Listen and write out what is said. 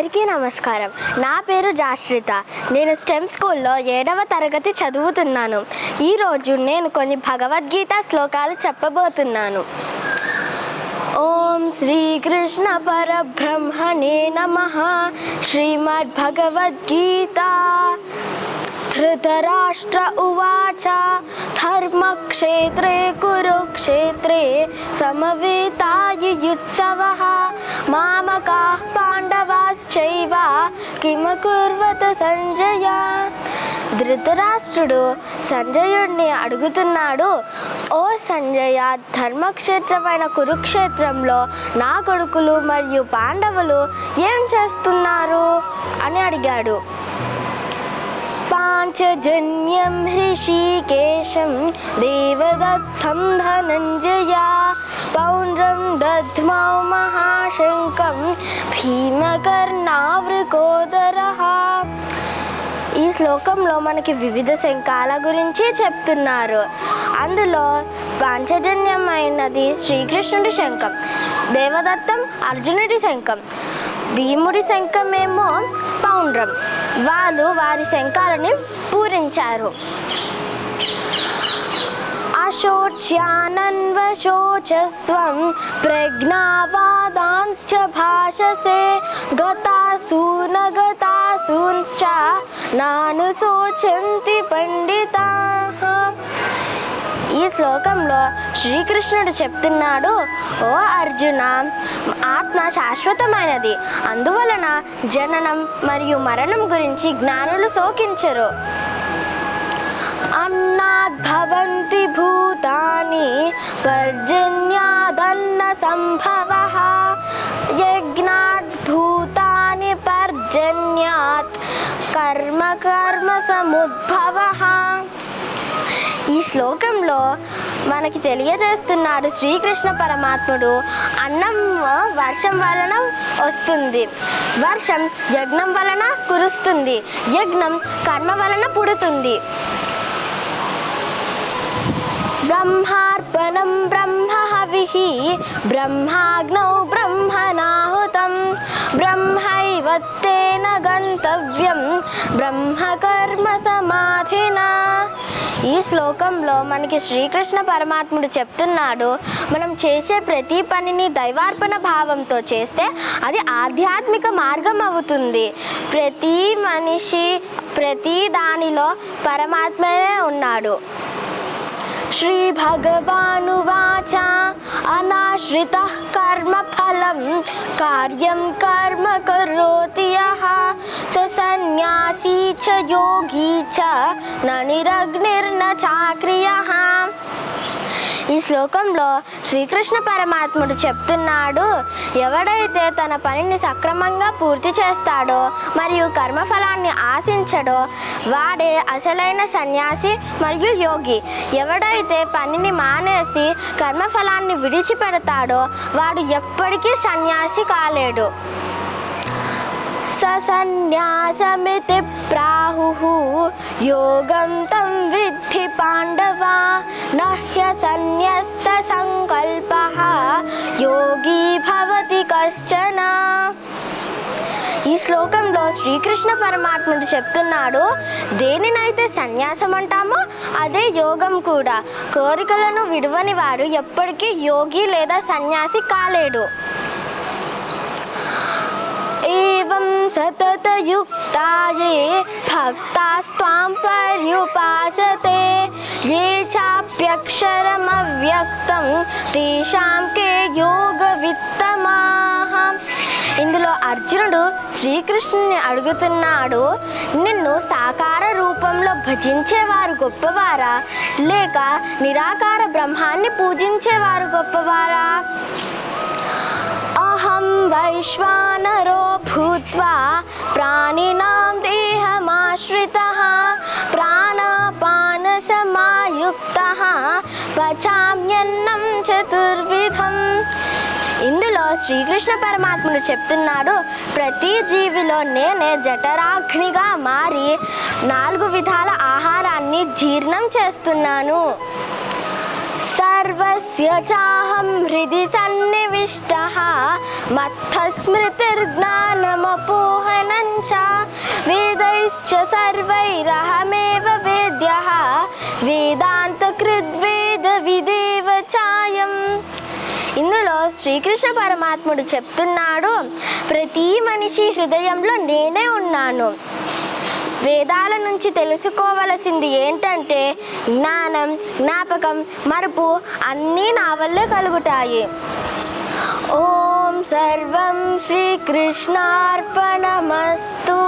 అందరికీ నమస్కారం. నా పేరు జాశ్రిత. నేను స్టెమ్ స్కూల్లో 7వ తరగతి చదువుతున్నాను. ఈరోజు నేను కొన్ని భగవద్గీత శ్లోకాలు చెప్పబోతున్నాను. ఓం శ్రీకృష్ణ పరబ్రహ్మణే నమః. శ్రీమద్భగవద్గీత. ధృతరాష్ట్ర ఉవాచ ధర్మక్షేత్రే కురుక్షేత్రే సమవేతాయుత్సవః మామకాః పాండవాశ్చైవ కిమకుర్వత సంజయ. ధృతరాష్ట్రుడు సంజయుడిని అడుగుతున్నాడు, ఓ సంజయ, ధర్మక్షేత్రమైన కురుక్షేత్రంలో నా కొడుకులు మరియు పాండవులు ఏం చేస్తున్నారు అని అడిగాడు. పాంచజన్యం హృషీకేశం దేవదత్తం ధనంజయ పౌండ్రం దద్మౌ మహాశంకం భీమకర్ణావృకోదరః. ఈ శ్లోకంలో మనకి వివిధ శంఖాల గురించి చెప్తున్నారు. అందులో పాంచజన్యమైనది శ్రీకృష్ణుడి శంఖం, దేవదత్తం అర్జునుడి శంఖం, భీముడి శంఖమేమో పౌండ్రం. వాళ్ళు వారి శంఖాలని పూరించారు. అశోచ్యానన్వశోచస్త్వం ప్రజ్ఞావాదాంశ్చ భాషసే గతాసూనగతాసూంశ్చ నానుశోచంతి పండితాః. ఈ శ్లోకంలో శ్రీకృష్ణుడు చెప్తున్నాడు, ఓ అర్జున, ఆత్మ శాశ్వతమైనది, అందువలన జననం మరియు మరణం గురించి జ్ఞానులు శోకించరు. అన్నాద్భవంతి భూతాని పర్జన్యాదన్న సంభవః యజ్ఞాద్ భూతాని పర్జన్యాత్ కర్మ కర్మ సముద్భవః. ఈ శ్లోకంలో మనకి తెలియజేస్తున్నాడు శ్రీకృష్ణ పరమాత్ముడు, అన్నం వర్షం వలన వస్తుంది, వర్షం యజ్ఞం వలన కురుస్తుంది, యజ్ఞం కర్మ వలన పుడుతుంది. బ్రహ్మార్పణం బ్రహ్మ హవిః బ్రహ్మాగ్నౌ బ్రహ్మణాహుతం బ్రహ్మైవత్తేన గంతవ్యం బ్రహ్మకర్మ సమాధినా. ఈ శ్లోకంలో మనకి శ్రీకృష్ణ పరమాత్ముడు చెప్తున్నాడు, మనం చేసే ప్రతి పనిని దైవార్పణ భావంతో చేస్తే అది ఆధ్యాత్మిక మార్గం అవుతుంది. ప్రతి మనిషి ప్రతి దానిలో పరమాత్మనే ఉన్నాడు. శ్రీ భగవానువాచ అనాశ్రితః కర్మఫలం కార్యం కర్మ కరోతి యః స సన్యాసీ చ యోగీ చ న నిరగ్నిర్న చాక్రియః. ఈ శ్లోకంలో శ్రీకృష్ణ పరమాత్ముడు చెప్తున్నాడు, ఎవడైతే తన పనిని సక్రమంగా పూర్తి చేస్తాడో మరియు కర్మఫలాన్ని ఆశించడో వాడే అసలైన సన్యాసి మరియు యోగి. ఎవడైతే పనిని మానేసి కర్మఫలాన్ని విడిచిపెడతాడో వాడు ఎప్పటికీ సన్యాసి కాలేడు. సన్యాసమితి ప్రాహుః యోగం తం విద్ధి పాండవ నహ్య సన్యస్త సంకల్పః యోగీ భవతి కశ్చన. ఈ శ్లోకంలో శ్రీకృష్ణ పరమాత్ముడు చెప్తున్నాడు, దేనినైతే సన్యాసం అంటామో అదే యోగం కూడా. కోరికలను విడువని వాడు ఎప్పటికీ యోగి లేదా సన్యాసి కాలేడు. ఏవం సతతయుక్తాయే భక్తాస్త్వాం పర్యుపాసతే యే చాప్యక్షరమవ్యక్తం తేషాం కే యోగవిత్తమాః. ఇందులో అర్జునుడు శ్రీకృష్ణుని అడుగుతున్నాడు, నిన్ను సాకార రూపంలో భజించేవారు గొప్పవారా లేక నిరాకార బ్రహ్మాన్ని పూజించేవారు గొప్పవారా? అహం వైశ్వానరో భూత్వా ప్రాణినాం దేహమాశ్రితః ప్రాణాపాన సమాయుక్తః పచామ్యన్నం చతుర్విధం. ఇందులో శ్రీకృష్ణ పరమాత్ముడు చెప్తున్నాడు, ప్రతి జీవిలో నేనే జఠరాగ్నిగా మారి 4 విధాల ఆహారాన్ని జీర్ణం చేస్తున్నాను. సర్వస్య చాహం హృది సన్నివిష్టః మత్తస్మృతిర్జ్ఞానమపోహనం చ వేదైశ్చ సర్వైరహమేవ వేద్యః వేదాంతకృద్వేద విదేవ చాయం. ఇందులో శ్రీకృష్ణ పరమాత్ముడు చెప్తున్నాడు, ప్రతి మనిషి హృదయంలో నేనే ఉన్నాను. వేదాల నుంచి తెలుసుకోవలసింది ఏంటంటే జ్ఞానం, జ్ఞాపకం, మరుపు అన్నీ నా వల్లే కలుగుతాయి. ఓం సర్వం శ్రీకృష్ణార్పణమస్తు.